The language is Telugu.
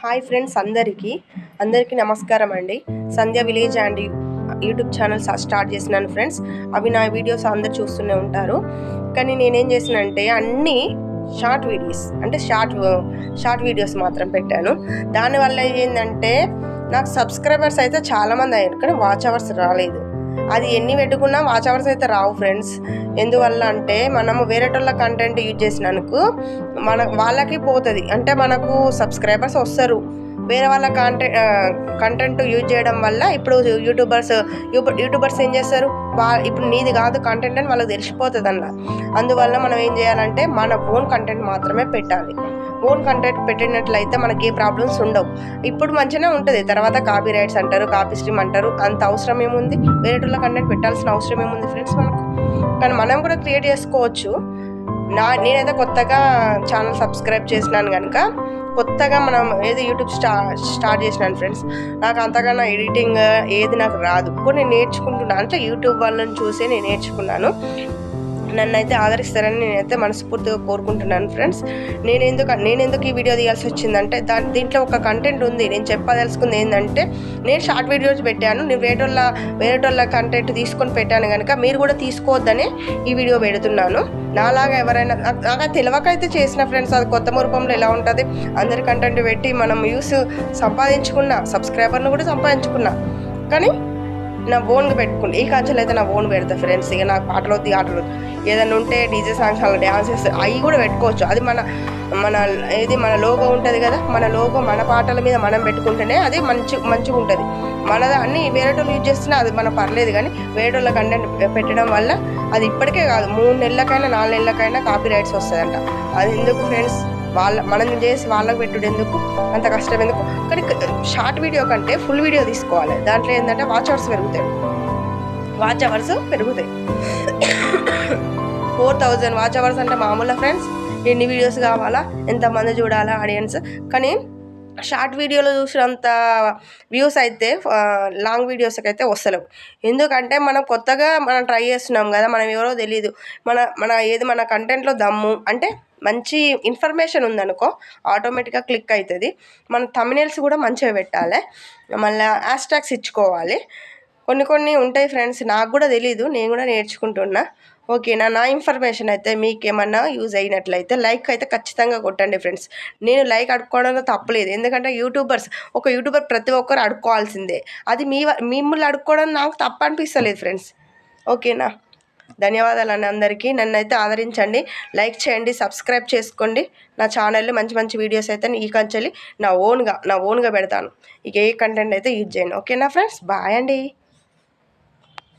హాయ్ ఫ్రెండ్స్, అందరికీ నమస్కారం అండి. Sandhya village and YouTube channel start చేసినాను ఫ్రెండ్స్. అవి నా వీడియోస్ అందరు చూస్తూనే ఉంటారు. కానీ నేనేం చేసినంటే అన్నీ షార్ట్ వీడియోస్, అంటే షార్ట్ వీడియోస్ మాత్రం పెట్టాను. దానివల్ల ఏంటంటే నాకు సబ్స్క్రైబర్స్ అయితే చాలామంది అయ్యారు, కానీ వాచ్ అవర్స్ రాలేదు. అది ఎన్ని పెట్టుకున్నా వాచ్ అవర్స్ అయితే రావు ఫ్రెండ్స్. ఎందువల్ల అంటే మనము వేరేటోళ్ళ కంటెంట్ యూజ్ చేసినందుకు వాళ్ళకి పోతుంది, అంటే మనకు సబ్స్క్రైబర్స్ వస్తారు. వేరే వాళ్ళ కంటెంట్ యూజ్ చేయడం వల్ల ఇప్పుడు యూట్యూబర్స్ ఏం చేస్తారు, ఇప్పుడు నీది కాదు కంటెంట్ అని వాళ్ళకి తెలిసిపోతుంది అన్న. అందువల్ల మనం ఏం చేయాలంటే మన ఓన్ కంటెంట్ మాత్రమే పెట్టాలి. ఓన్ కంటెంట్ పెట్టినట్లయితే మనకి ఏ ప్రాబ్లమ్స్ ఉండవు. ఇప్పుడు మంచిగానే ఉంటుంది, తర్వాత కాపీ రైట్స్ అంటారు, కాపీ స్ట్రీమ్ అంటారు. అంత అవసరం ఏముంది, వేరేటోళ్ళ కంటెంట్ పెట్టాల్సిన అవసరం ఏముంది ఫ్రెండ్స్ మనకు. కానీ మనం కూడా క్రియేట్ చేసుకోవచ్చు. నేనైతే కొత్తగా ఛానల్ సబ్స్క్రైబ్ చేసినాను కనుక కొత్తగా మనం యూట్యూబ్ స్టార్ట్ చేసినాను ఫ్రెండ్స్. నాకు అంతకన్నా ఎడిటింగ్ ఏది నాకు రాదు. ఇప్పుడు నేను నేర్చుకుంటున్నాను, అంటే యూట్యూబ్ వాళ్ళని చూసే నేను నేర్చుకున్నాను. నన్ను అయితే ఆదరిస్తారని నేనైతే మనస్ఫూర్తిగా కోరుకుంటున్నాను ఫ్రెండ్స్. నేనెందుకు ఈ వీడియో తీయాల్సి వచ్చిందంటే దీంట్లో ఒక కంటెంట్ ఉంది. నేను చెప్పదలుచుకుంది ఏంటంటే, నేను షార్ట్ వీడియోస్ పెట్టాను, నేను వేరేటోళ్ళ కంటెంట్ తీసుకొని పెట్టాను కనుక మీరు కూడా తీసుకోవద్దని ఈ వీడియో పెడుతున్నాను. నాలాగా ఎవరైనా నాకు తెలియకైతే చేసిన ఫ్రెండ్స్, అది కొత్త రూపంలో ఎలా ఉంటుంది. అందరి కంటెంట్ పెట్టి మనం వ్యూస్ సంపాదించుకున్నా, సబ్స్క్రైబర్ను కూడా సంపాదించుకున్నా, కానీ నా ఓన్గా పెట్టుకుంటే ఈ కాంచెలు అయితే నా ఓన్ పెడతా ఫ్రెండ్స్. ఇక నాకు పాటలు ఆటలు ఏదైనా ఉంటే డీజే సాంగ్స్ అలా డ్యాన్సెస్ అవి కూడా పెట్టుకోవచ్చు. అది మన లోగో ఉంటుంది కదా, మన లోగో మన పాటల మీద మనం పెట్టుకుంటేనే అది మంచిగా ఉంటుంది. అన్నీ వేరేటోళ్ళు యూజ్ చేస్తున్నా అది మన పర్లేదు, కానీ వేరేటోళ్ళ కంటెంట్ పెట్టడం వల్ల అది ఇప్పటికే కాదు 3 నెలలకైనా 4 నెలలకైనా కాపీ రైట్స్ వస్తుందంట. అది ఎందుకు ఫ్రెండ్స్, మనం చేసి వాళ్ళకి పెట్టుడు ఎందుకు, అంత కష్టం ఎందుకు. కానీ షార్ట్ వీడియో కంటే ఫుల్ వీడియో తీసుకోవాలి. దాంట్లో ఏంటంటే వాచ్ అవర్స్ పెరుగుతాయి. 4000 వాచ్ అవర్స్ అంటే మామూలు ఫ్రెండ్స్. ఎన్ని వీడియోస్ కావాలా, ఎంతమంది చూడాలా ఆడియన్స్. కానీ షార్ట్ వీడియోలో చూసినంత వ్యూస్ అయితే లాంగ్ వీడియోస్కి అయితే వస్తలేవు. ఎందుకంటే మనం కొత్తగా ట్రై చేస్తున్నాం కదా, మనం ఎవరో తెలియదు. మన కంటెంట్లో దమ్ము అంటే మంచి ఇన్ఫర్మేషన్ ఉందనుకో ఆటోమేటిక్గా క్లిక్ అవుతుంది. మన థంబ్నెయిల్స్ కూడా మంచిగా పెట్టాలి, మళ్ళీ హ్యాష్ట్యాగ్స్ ఇచ్చుకోవాలి. కొన్ని ఉంటాయి ఫ్రెండ్స్, నాకు కూడా తెలీదు, నేను కూడా నేర్చుకుంటున్నా. ఓకేనా. నా ఇన్ఫర్మేషన్ అయితే మీకేమన్నా యూజ్ అయినట్లయితే లైక్ అయితే ఖచ్చితంగా కొట్టండి ఫ్రెండ్స్. నేను లైక్ అడుక్కోవడంలో తప్పలేదు, ఎందుకంటే ఒక యూట్యూబర్ ప్రతి ఒక్కరు అడుక్కోవాల్సిందే. అది మిమ్మల్ని అడుక్కోవడం నాకు తప్ప అనిపిస్తలేదు ఫ్రెండ్స్. ఓకేనా. ధన్యవాదాలు అందరికీ. నన్ను అయితే ఆదరించండి, లైక్ చేయండి, సబ్స్క్రైబ్ చేసుకోండి. నా ఛానల్లో మంచి వీడియోస్ అయితే ఈ కంచెలి నా ఓన్గా పెడతాను. ఇక ఏ కంటెంట్ అయితే యూజ్ చేయండి. ఓకేనా ఫ్రెండ్స్, బాయ్ అండి.